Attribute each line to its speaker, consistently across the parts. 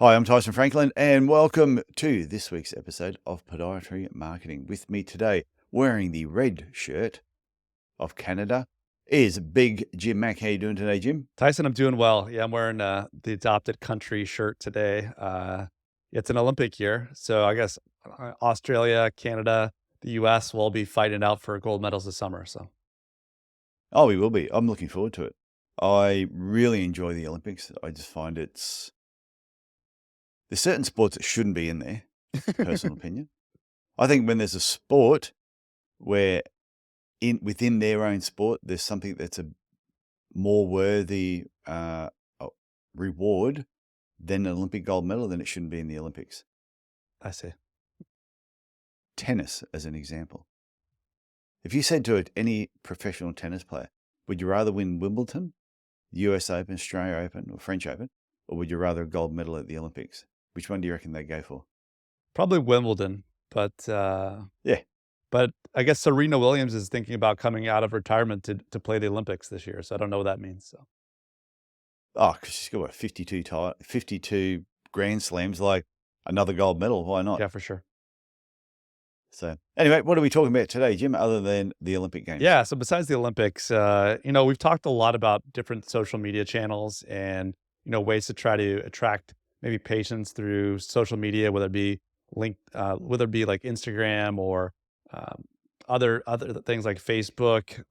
Speaker 1: Hi, I'm Tyson Franklin, and welcome to this week's episode of Podiatry Marketing. With me today, wearing the red shirt of Canada, is Big Jim Mack. How you doing today, Jim?
Speaker 2: Tyson, I'm doing well. Yeah, I'm wearing the adopted country shirt today. It's an Olympic year, so I guess Australia, Canada, the U.S. will all be fighting out for gold medals this summer. So
Speaker 1: Oh, we will be. I'm looking forward to it. I really enjoy the Olympics. I just find there's certain sports that shouldn't be in there, personal opinion. I think when there's a sport where within their own sport, there's something that's a more worthy reward than an Olympic gold medal, then it shouldn't be in the Olympics.
Speaker 2: I see.
Speaker 1: Tennis, as an example. If you said to any professional tennis player, would you rather win Wimbledon, US Open, Australia Open, or French Open, or would you rather a gold medal at the Olympics? Which one do you reckon they'd go for?
Speaker 2: Probably Wimbledon, but
Speaker 1: Yeah.
Speaker 2: but I guess Serena Williams is thinking about coming out of retirement to play the Olympics this year. So I don't know what that means. So
Speaker 1: Oh, because she's got what, 52 Grand Slams, like another gold medal. Why not?
Speaker 2: yeah, for sure.
Speaker 1: So, anyway, what are we talking about today, Jim, other than the Olympic Games?
Speaker 2: Yeah. So besides the Olympics, we've talked a lot about different social media channels and, ways to try to attract maybe patients through social media, whether it be like Instagram or um, other things like Facebook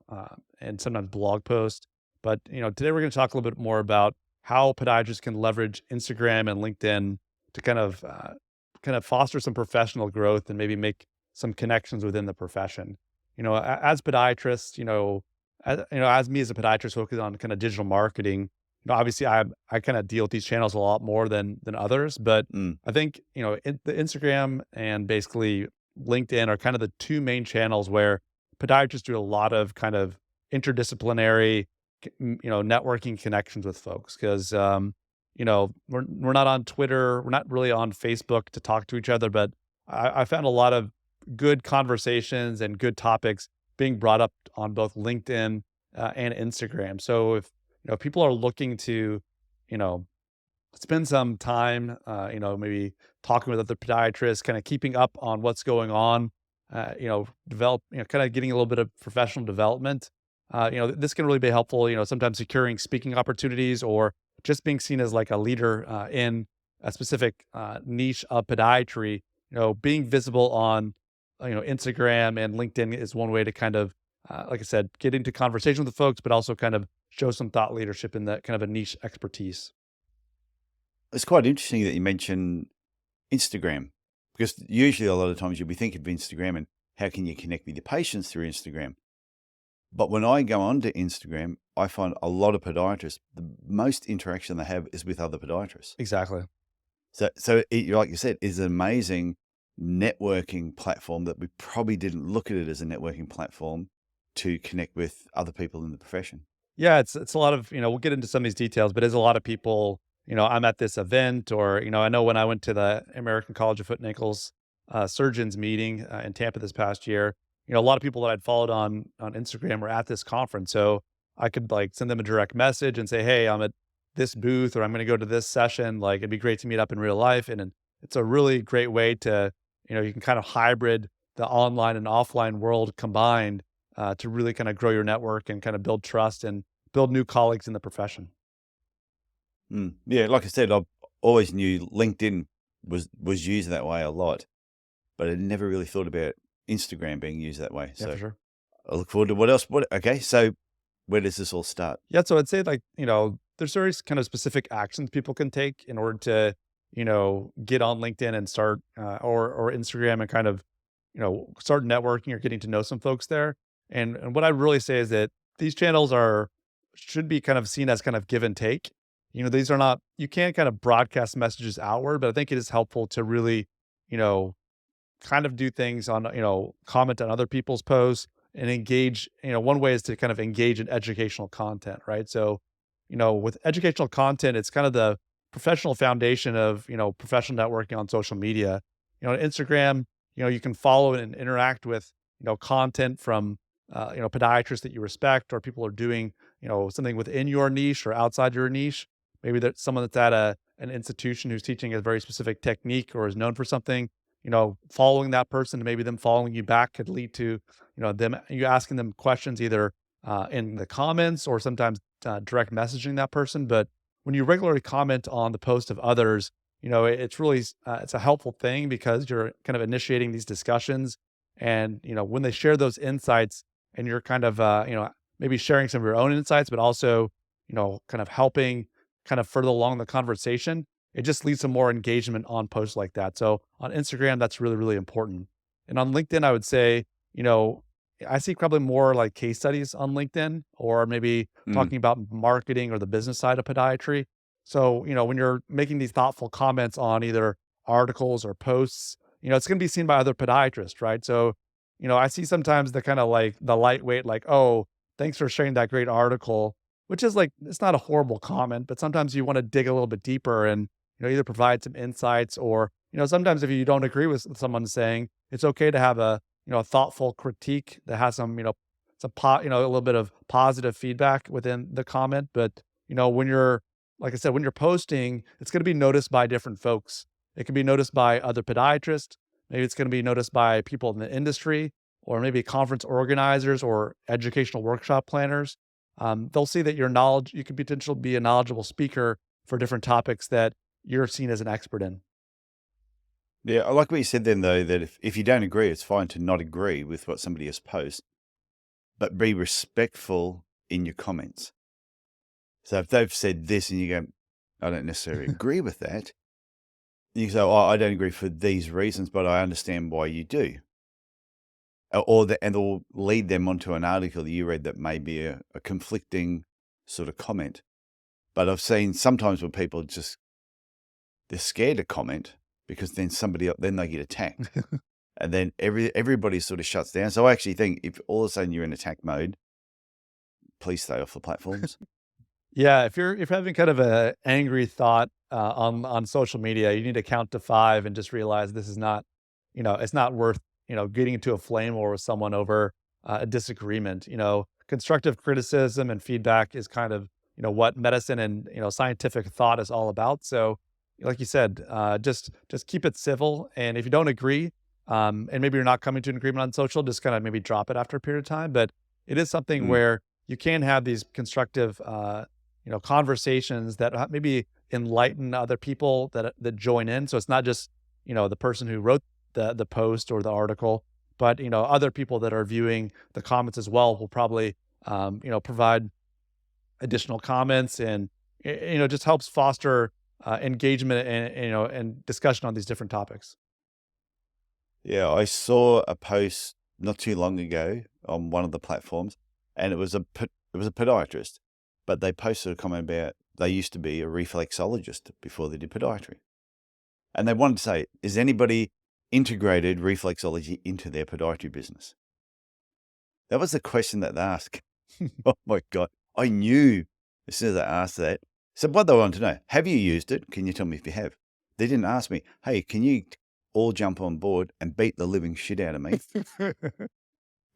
Speaker 2: and sometimes blog posts. But, today we're going to talk a little bit more about how podiatrists can leverage Instagram and LinkedIn to kind of foster some professional growth and maybe make some connections within the profession. As podiatrists, as me as a podiatrist focused on kind of digital marketing, obviously I kind of deal with these channels a lot more than others, but
Speaker 1: Mm.
Speaker 2: I think, the Instagram and basically LinkedIn are kind of the two main channels where podiatrists do a lot of kind of interdisciplinary, networking connections with folks. Because, we're not on Twitter, we're not really on Facebook to talk to each other, but I found a lot of good conversations and good topics being brought up on both LinkedIn and Instagram. So if people are looking to, you know, spend some time, maybe talking with other podiatrists, kind of keeping up on what's going on, develop, kind of getting a little bit of professional development. This can really be helpful. Sometimes securing speaking opportunities or just being seen as like a leader in a specific niche of podiatry. Being visible on Instagram and LinkedIn is one way to kind of, like I said, get into conversation with the folks, but also kind of show some thought leadership in that kind of a niche expertise.
Speaker 1: It's quite interesting that you mention Instagram, because usually a lot of times you'll be thinking of Instagram and how can you connect with your patients through Instagram. But when I go onto Instagram, I find a lot of podiatrists, the most interaction they have is with other podiatrists.
Speaker 2: Exactly.
Speaker 1: So like you said, is an amazing networking platform that we probably didn't look at it as a networking platform to connect with other people in the profession.
Speaker 2: Yeah, it's a lot of, we'll get into some of these details, but there's a lot of people, I'm at this event or, I know when I went to the American College of Foot and Ankles surgeons meeting in Tampa this past year, a lot of people that I'd followed on Instagram were at this conference. So I could like send them a direct message and say, "Hey, I'm at this booth or I'm going to go to this session. Like it'd be great to meet up in real life." And it's a really great way to, you can kind of hybrid the online and offline world combined to really kind of grow your network and kind of build trust and build new colleagues in the profession.
Speaker 1: Yeah, like I said, I always knew LinkedIn was used that way a lot, but I never really thought about Instagram being used that way.
Speaker 2: Yeah, for
Speaker 1: So
Speaker 2: sure.
Speaker 1: I look forward to what else. Okay, so where does this all start?
Speaker 2: Yeah, so I'd say like, there's very kind of specific actions people can take in order to, get on LinkedIn and start or Instagram and kind of, start networking or getting to know some folks there. And what I really say is that these channels should be kind of seen as kind of give and take. These are not you can't kind of broadcast messages outward, but I think it is helpful to really, you know, kind of do things on, comment on other people's posts and engage, one way is to kind of engage in educational content, right? So, with educational content, it's kind of the professional foundation of, professional networking on social media. Instagram, you can follow and interact with, content from, podiatrists that you respect or people are doing, something within your niche or outside your niche. Maybe that's someone that's at an institution who's teaching a very specific technique or is known for something, following that person and maybe them following you back could lead to, them you asking them questions either in the comments or sometimes direct messaging that person. But when you regularly comment on the post of others, it's really it's a helpful thing because you're kind of initiating these discussions, and when they share those insights, and you're kind of maybe sharing some of your own insights, but also kind of helping kind of further along the conversation, it just leads to more engagement on posts like that. So on Instagram, that's really, really important. And on LinkedIn, I would say, you know, I see probably more like case studies on LinkedIn or maybe
Speaker 1: Mm.
Speaker 2: talking about marketing or the business side of podiatry. So, when you're making these thoughtful comments on either articles or posts, it's going to be seen by other podiatrists, right? So, I see sometimes the kind of like the lightweight, like, oh, thanks for sharing that great article, which is like, it's not a horrible comment, but sometimes you want to dig a little bit deeper and, either provide some insights or, sometimes if you don't agree with someone saying, it's okay to have a thoughtful critique that has some, a little bit of positive feedback within the comment. But, when you're, like I said, when you're posting, it's going to be noticed by different folks. It can be noticed by other podiatrists. Maybe it's going to be noticed by people in the industry or maybe conference organizers or educational workshop planners. They'll see that you could potentially be a knowledgeable speaker for different topics that you're seen as an expert in.
Speaker 1: Yeah, I like what you said then, though, that if you don't agree, it's fine to not agree with what somebody has posted, but be respectful in your comments. So if they've said this and you go, I don't necessarily agree with that, you can say, oh, I don't agree for these reasons, but I understand why you do. And they'll lead them onto an article that you read that may be a conflicting sort of comment. But I've seen sometimes when people they're scared to comment because then they get attacked. And then everybody sort of shuts down. So I actually think if all of a sudden you're in attack mode, please stay off the platforms.
Speaker 2: Yeah, if you're having kind of a angry thought on social media, you need to count to 5 and just realize this is not, it's not worth getting into a flame war with someone over a disagreement. Constructive criticism and feedback is kind of what medicine and scientific thought is all about. So, like you said, just keep it civil, and if you don't agree, and maybe you're not coming to an agreement on social, just kind of maybe drop it after a period of time. But it is something
Speaker 1: Mm,
Speaker 2: where you can have these constructive conversations that maybe enlighten other people that join in. So it's not just, the person who wrote the post or the article, but, other people that are viewing the comments as well will probably, provide additional comments and, just helps foster engagement and discussion on these different topics.
Speaker 1: yeah, I saw a post not too long ago on one of the platforms, and it was a podiatrist, but they posted a comment about they used to be a reflexologist before they did podiatry. And they wanted to say, is anybody integrated reflexology into their podiatry business? That was the question that they asked. Oh my God. I knew as soon as I asked that. So what they wanted to know, have you used it? Can you tell me if you have? They didn't ask me, hey, can you all jump on board and beat the living shit out of me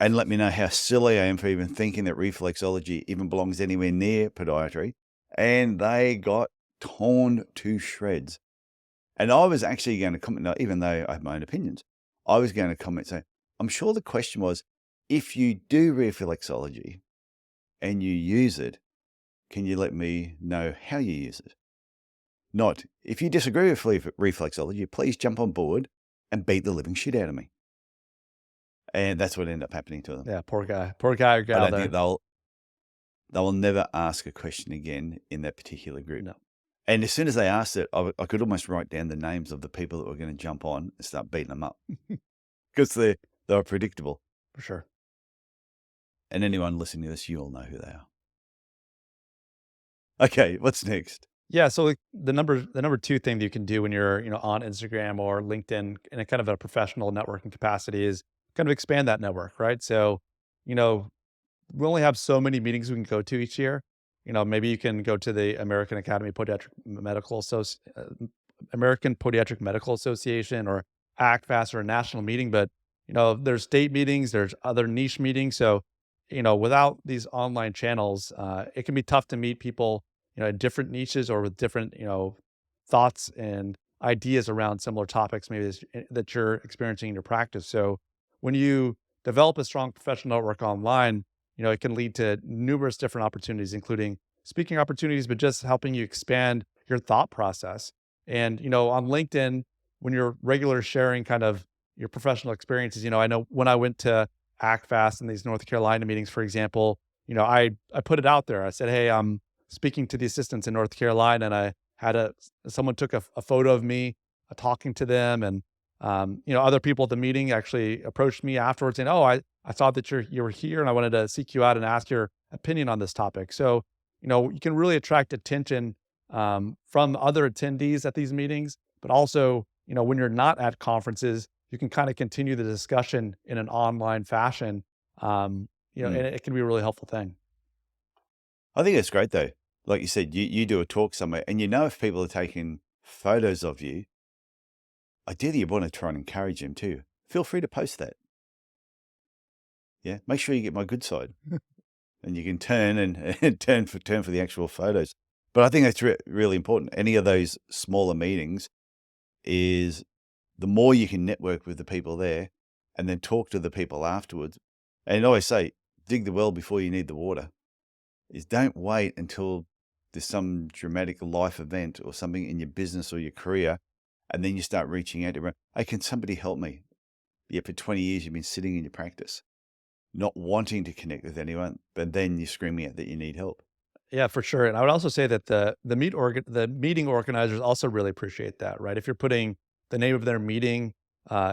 Speaker 1: and let me know how silly I am for even thinking that reflexology even belongs anywhere near podiatry? And they got torn to shreds. And I was actually going to comment, now, even though I have my own opinions, I was going to comment saying, I'm sure the question was, if you do reflexology and you use it, can you let me know how you use it? Not, if you disagree with reflexology, please jump on board and beat the living shit out of me. And that's what ended up happening to them.
Speaker 2: Yeah, poor guy or
Speaker 1: I
Speaker 2: gal
Speaker 1: don't
Speaker 2: there.
Speaker 1: think they will never ask a question again in that particular group.
Speaker 2: No,
Speaker 1: And as soon as they asked it, I could almost write down the names of the people that were going to jump on and start beating them up because they were predictable.
Speaker 2: for sure.
Speaker 1: And anyone listening to this, you all know who they are. Okay, what's next?
Speaker 2: Yeah, so like the number two thing that you can do when you're, on Instagram or LinkedIn in a kind of a professional networking capacity is kind of expand that network, right? So, you know, we only have so many meetings we can go to each year. Maybe you can go to the American Podiatric Medical Association or ACFAS or a national meeting, but there's state meetings, there's other niche meetings. So, without these online channels, it can be tough to meet people, in different niches or with different, thoughts and ideas around similar topics maybe that you're experiencing in your practice. So when you develop a strong professional network online, it can lead to numerous different opportunities, including speaking opportunities, but just helping you expand your thought process. And, on LinkedIn, when you're regular sharing kind of your professional experiences, I know when I went to ACFAS in these North Carolina meetings, for example, I put it out there. I said, hey, I'm speaking to the assistants in North Carolina, and I had someone took a photo of me talking to them, and other people at the meeting actually approached me afterwards saying, "Oh, I saw that you were here, and I wanted to seek you out and ask your opinion on this topic." So, you can really attract attention from other attendees at these meetings, but also, when you're not at conferences, you can kind of continue the discussion in an online fashion. And
Speaker 1: Mm.
Speaker 2: it can be a really helpful thing.
Speaker 1: I think it's great though. Like you said, you do a talk somewhere, and if people are taking photos of you, ideally you want to try and encourage them too. Feel free to post that. Yeah, make sure you get my good side, and you can turn and turn for the actual photos. But I think that's really important. Any of those smaller meetings is the more you can network with the people there, and then talk to the people afterwards. And I always say, dig the well before you need the water. Is don't wait until there's some dramatic life event or something in your business or your career, and then you start reaching out to everyone. Hey, can somebody help me? Yeah, for 20 years you've been sitting in your practice, not wanting to connect with anyone, but then you're screaming out that you need help.
Speaker 2: Yeah, for sure. And I would also say that the meeting organizers also really appreciate that, right? If you're putting the name of their meeting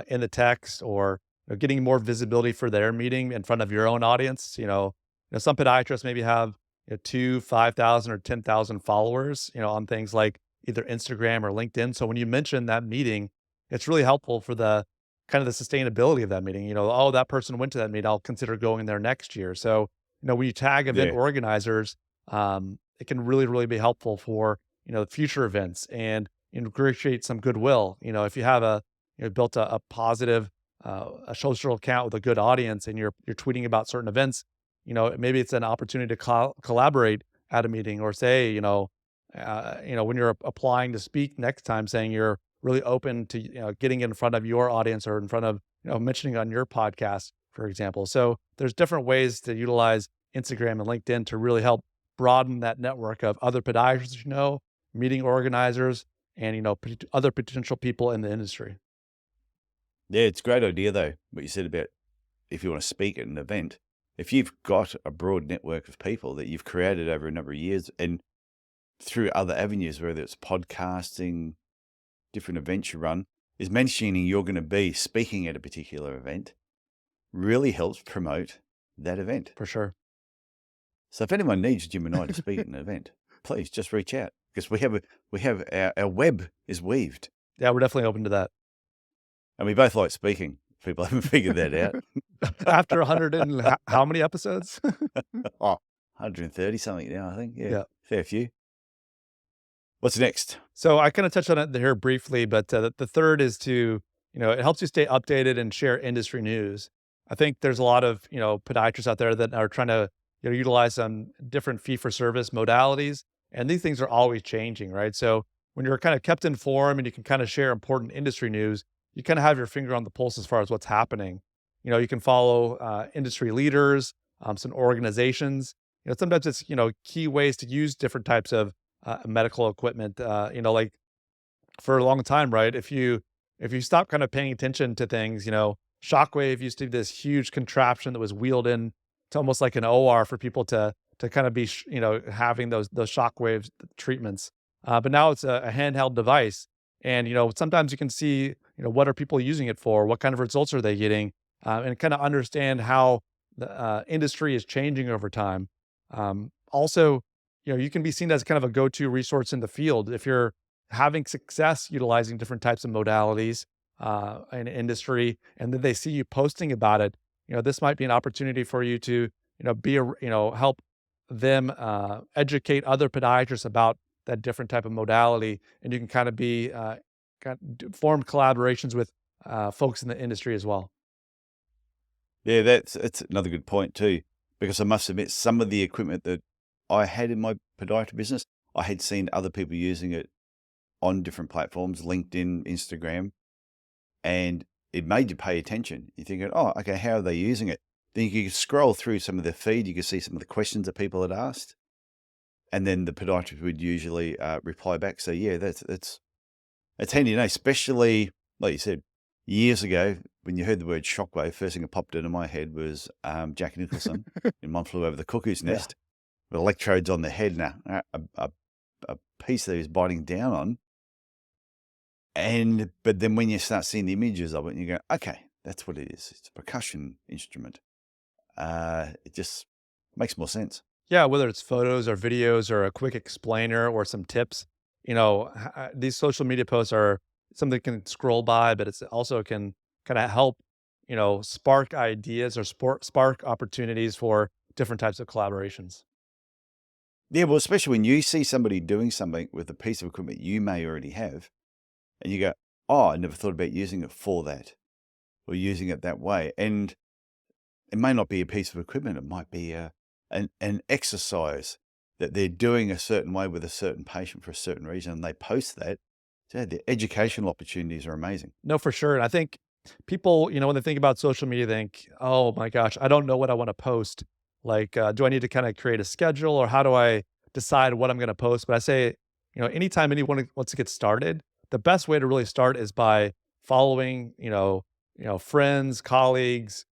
Speaker 2: in the text, or getting more visibility for their meeting in front of your own audience, some podiatrists maybe have 5,000 or 10,000 followers, on things like either Instagram or LinkedIn. So when you mention that meeting, it's really helpful for the kind of the sustainability of that meeting. Oh, that person went to that meeting, I'll consider going there next year. So when you tag event
Speaker 1: Yeah,
Speaker 2: organizers, it can really, really be helpful for, future events, and create some goodwill. If you have built a positive, a social account with a good audience, and you're tweeting about certain events, maybe it's an opportunity to collaborate at a meeting, or say, when you're applying to speak next time, saying you're really open to, getting in front of your audience, or in front of, mentioning on your podcast, for example. So there's different ways to utilize Instagram and LinkedIn to really help broaden that network of other podiatrists, meeting organizers, and, other potential people in the industry.
Speaker 1: yeah, it's a great idea though. What you said about if you want to speak at an event, if you've got a broad network of people that you've created over a number of years, and through other avenues, whether it's podcasting, different events you run, is mentioning you're going to be speaking at a particular event really helps promote that event.
Speaker 2: For sure.
Speaker 1: So if anyone needs Jim and I to speak at an event, please just reach out, because we have our web is weaved,
Speaker 2: Yeah, we're definitely open to that.
Speaker 1: and we both like speaking. People haven't figured that out.
Speaker 2: After 100 and how many episodes?
Speaker 1: Oh, 130 something now, I think. Yeah,
Speaker 2: Yeah.
Speaker 1: fair few. What's next?
Speaker 2: So I kind of touched on it here briefly, but the third is to, it helps you stay updated and share industry news. I think there's a lot of, podiatrists out there that are trying to, utilize some different fee for service modalities, and these things are always changing, right? So when you're kind of kept informed and you can kind of share important industry news, you kind of have your finger on the pulse as far as what's happening. You can follow industry leaders, some organizations. Sometimes it's, key ways to use different types of medical equipment. Like for a long time, right? If you stop kind of paying attention to things, Shockwave used to be this huge contraption that was wheeled in to almost like an OR for people to kind of be having those shockwave treatments. But now it's a handheld device, and sometimes you can see what are people using it for, what kind of results are they getting, and kind of understand how the industry is changing over time. Also, you can be seen as kind of a go-to resource in the field if you're having success utilizing different types of modalities in industry, and then they see you posting about it. This might be an opportunity for you to, help them educate other podiatrists about that different type of modality, and you can kind of be form collaborations with folks in the industry as well.
Speaker 1: Yeah, that's another good point too, because I must admit, some of the equipment that I had in my podiatry business, I had seen other people using it on different platforms, LinkedIn, Instagram, and it made you pay attention. You're thinking, oh, okay, how are they using it? Then you could scroll through some of their feed. You could see some of the questions that people had asked. And then the podiatrist would usually reply back. So yeah, that's handy to know, especially like you said, years ago when you heard the word shockwave. First thing that popped into my head was Jack Nicholson in One Flew Over the Cuckoo's
Speaker 2: Yeah.
Speaker 1: Nest with electrodes on the head. Now a piece that he was biting down on, but then when you start seeing the images of it, and you go, okay, that's what it is. It's a percussion instrument. It just makes more sense.
Speaker 2: Yeah, whether it's photos or videos or a quick explainer or some tips, these social media posts are something that can scroll by, but it's also can kind of help, spark ideas or spark opportunities for different types of collaborations.
Speaker 1: Yeah, well, especially when you see somebody doing something with a piece of equipment you may already have, and you go, "Oh, I never thought about using it for that, or using it that way." And it may not be a piece of equipment; it might be an exercise that they're doing a certain way with a certain patient for a certain reason, and they post that. So the educational opportunities are amazing.
Speaker 2: No, for sure. And I think people, when they think about social media, think, oh my gosh, I don't know what I want to post. Like, do I need to kind of create a schedule or how do I decide what I'm going to post? But I say, anytime anyone wants to get started, the best way to really start is by following, friends, colleagues,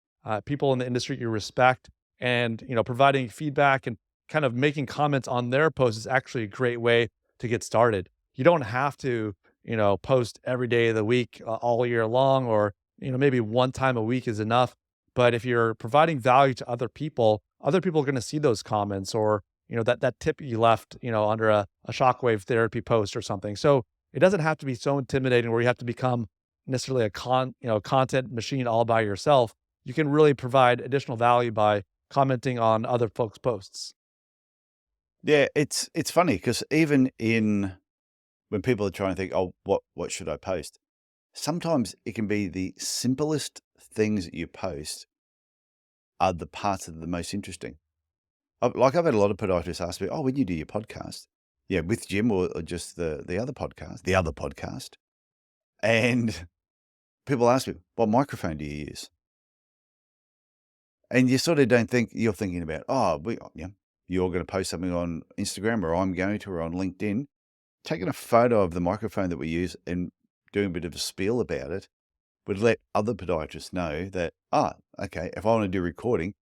Speaker 2: people in the industry you respect, and, providing feedback and kind of making comments on their posts is actually a great way to get started. You don't have to post every day of the week, all year long, or, maybe one time a week is enough. But if you're providing value to other people are going to see those comments or, that tip you left, under a shockwave therapy post or something. So it doesn't have to be so intimidating where you have to become necessarily a content machine all by yourself. You can really provide additional value by commenting on other folks' posts.
Speaker 1: Yeah, it's funny because even in when people are trying to think, oh, what should I post? Sometimes it can be the simplest things that you post are the parts that are the most interesting. Like I've had a lot of podiatrists ask me, "Oh, when you do your podcast, yeah, with Jim or just the other podcast," and people ask me, "What microphone do you use?" And you sort of don't think you're thinking about, you're going to post something on Instagram, or I'm going to, or on LinkedIn, taking a photo of the microphone that we use and doing a bit of a spiel about it would let other podiatrists know that, okay, if I want to do recording,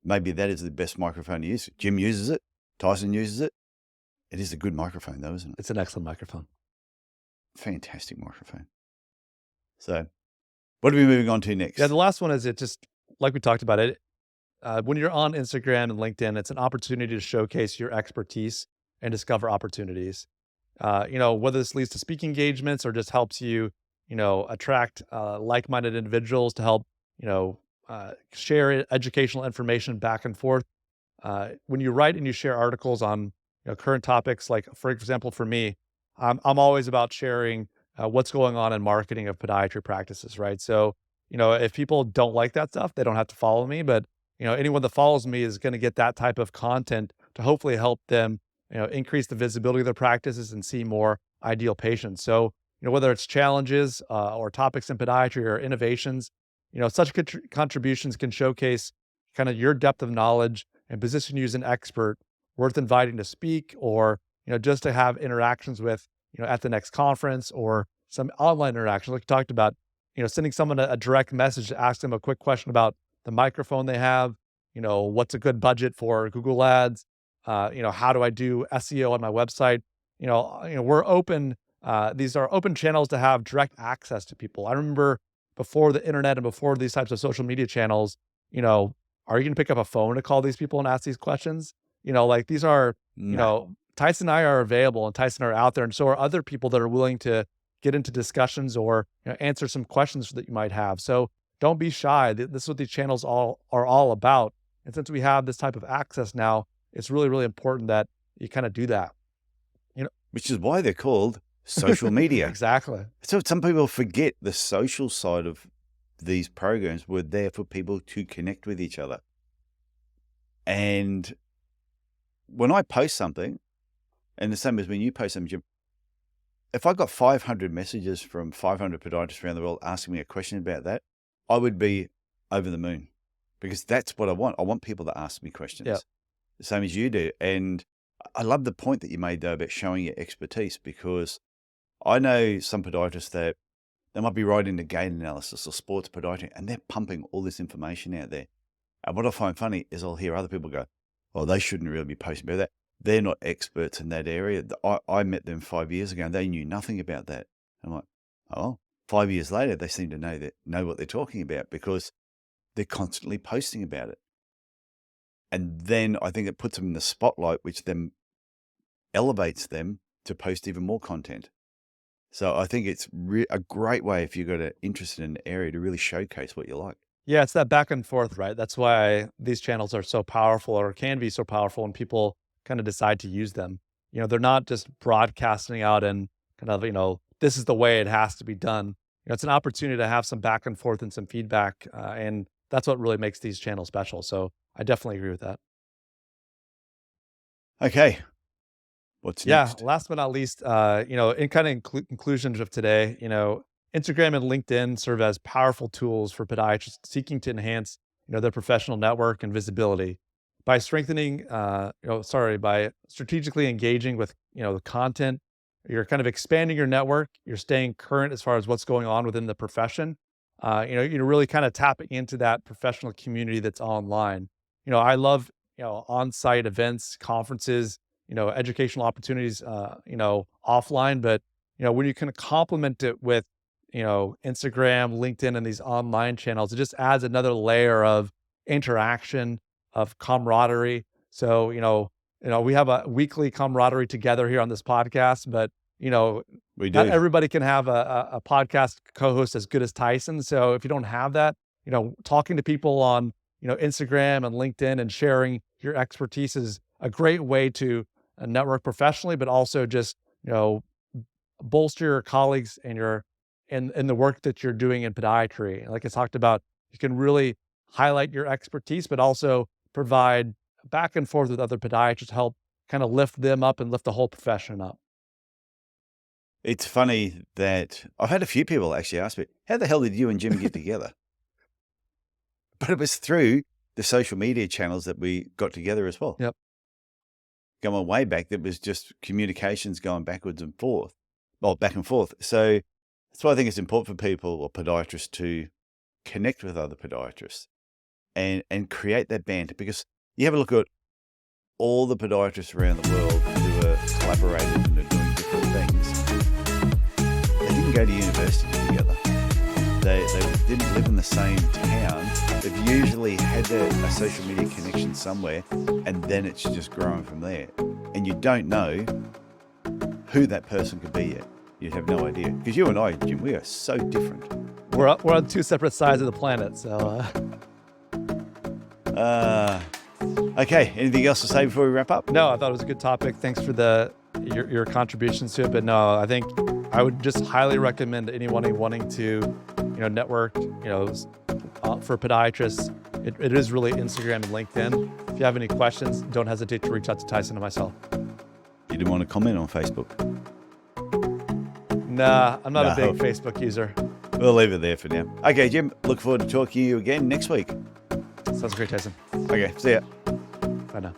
Speaker 1: maybe that is the best microphone to use. Jim uses it. Tyson uses it. It is a good microphone, though, isn't it?
Speaker 2: It's an excellent microphone.
Speaker 1: Fantastic microphone. So, what are we moving on to next?
Speaker 2: Yeah, the last one is it just like we talked about it. When you're on Instagram and LinkedIn, it's an opportunity to showcase your expertise and discover opportunities. Whether this leads to speaking engagements or just helps you, attract like-minded individuals to help, share educational information back and forth. When you write and you share articles on current topics, like for example, for me, I'm always about sharing what's going on in marketing of podiatry practices, right? So, if people don't like that stuff, they don't have to follow me, but anyone that follows me is going to get that type of content to hopefully help them, increase the visibility of their practices and see more ideal patients. So, whether it's challenges or topics in podiatry or innovations, such contributions can showcase kind of your depth of knowledge and position you as an expert worth inviting to speak or, just to have interactions with, at the next conference or some online interactions. Like you talked about, sending someone a direct message to ask them a quick question about the microphone they have, what's a good budget for Google Ads, how do I do SEO on my website? We're open. These are open channels to have direct access to people. I remember before the internet and before these types of social media channels, are you going to pick up a phone to call these people and ask these questions? Like these are,
Speaker 1: No.
Speaker 2: Tyson and I are available and Tyson are out there. And so are other people that are willing to get into discussions or answer some questions that you might have. So don't be shy. This is what these channels are all about. And since we have this type of access now, it's really, really important that you kind of do that.
Speaker 1: Which is why they're called social media.
Speaker 2: Exactly.
Speaker 1: So some people forget the social side of these programs were there for people to connect with each other. And when I post something, and the same as when you post something, Jim, if I got 500 messages from 500 podiatrists around the world asking me a question about that, I would be over the moon, because that's what I want. I want people to ask me questions, the same as you do. And I love the point that you made, though, about showing your expertise, because I know some podiatrists that they might be right into gait analysis or sports podiatry, and they're pumping all this information out there. And what I find funny is I'll hear other people go, "Oh, they shouldn't really be posting about that. They're not experts in that area." I met them 5 years ago and they knew nothing about that. I'm like, oh, 5 years later, they seem to know what they're talking about, because they're constantly posting about it. And then I think it puts them in the spotlight, which then elevates them to post even more content. So I think it's a great way, if you've got an interest in an area, to really showcase what you like.
Speaker 2: Yeah, it's that back and forth, right? That's why these channels are so powerful, or can be so powerful, when people kind of decide to use them. They're not just broadcasting out and kind of, this is the way it has to be done. It's an opportunity to have some back and forth and some feedback. And that's what really makes these channels special. So I definitely agree with that.
Speaker 1: Okay. What's
Speaker 2: Yeah.
Speaker 1: next?
Speaker 2: Last but not least, in kind of conclusions of today, Instagram and LinkedIn serve as powerful tools for podiatrists seeking to enhance, their professional network and visibility. By by strategically engaging with, the content, you're kind of expanding your network. You're staying current as far as what's going on within the profession. You're really kind of tapping into that professional community that's online. I love, on-site events, conferences, educational opportunities, offline. But, when you can complement it with, Instagram, LinkedIn, and these online channels, it just adds another layer of interaction, of camaraderie. So, we have a weekly camaraderie together here on this podcast, but,
Speaker 1: We
Speaker 2: not
Speaker 1: do.
Speaker 2: everybody can have a podcast co-host as good as Tyson. So if you don't have that, talking to people on, Instagram and LinkedIn and sharing your expertise is a great way to network professionally, but also just, bolster your colleagues and in the work that you're doing in podiatry. Like I talked about, you can really highlight your expertise, but also provide back and forth with other podiatrists, help kind of lift them up and lift the whole profession up.
Speaker 1: It's funny that I've had a few people actually ask me, how the hell did you and Jim get together? But it was through the social media channels that we got together as well.
Speaker 2: Yep.
Speaker 1: Going way back, that was just communications going backwards and forth. Well, back and forth. So that's why I think it's important for people or podiatrists to connect with other podiatrists and create that band. Because you have a look at all the podiatrists around the world who are collaborating and are doing different things. They didn't go to university together. They didn't live in the same town. They've usually had a social media connection somewhere, and then it's just growing from there. And you don't know who that person could be yet. You'd have no idea. Because you and I, Jim, we are so different.
Speaker 2: We're on two separate sides of the planet. So,
Speaker 1: okay. Anything else to say before we wrap up?
Speaker 2: no, I thought it was a good topic. Thanks for your contributions to it. But no, I think I would just highly recommend anyone wanting to, network, for podiatrists. It is really Instagram and LinkedIn. If you have any questions, don't hesitate to reach out to Tyson and myself.
Speaker 1: You didn't want to comment on Facebook?
Speaker 2: Nah, I'm not a big Facebook user.
Speaker 1: We'll leave it there for now. Okay, Jim, look forward to talking to you again next week.
Speaker 2: Sounds great, Tyson.
Speaker 1: Okay, see ya.
Speaker 2: Bye now.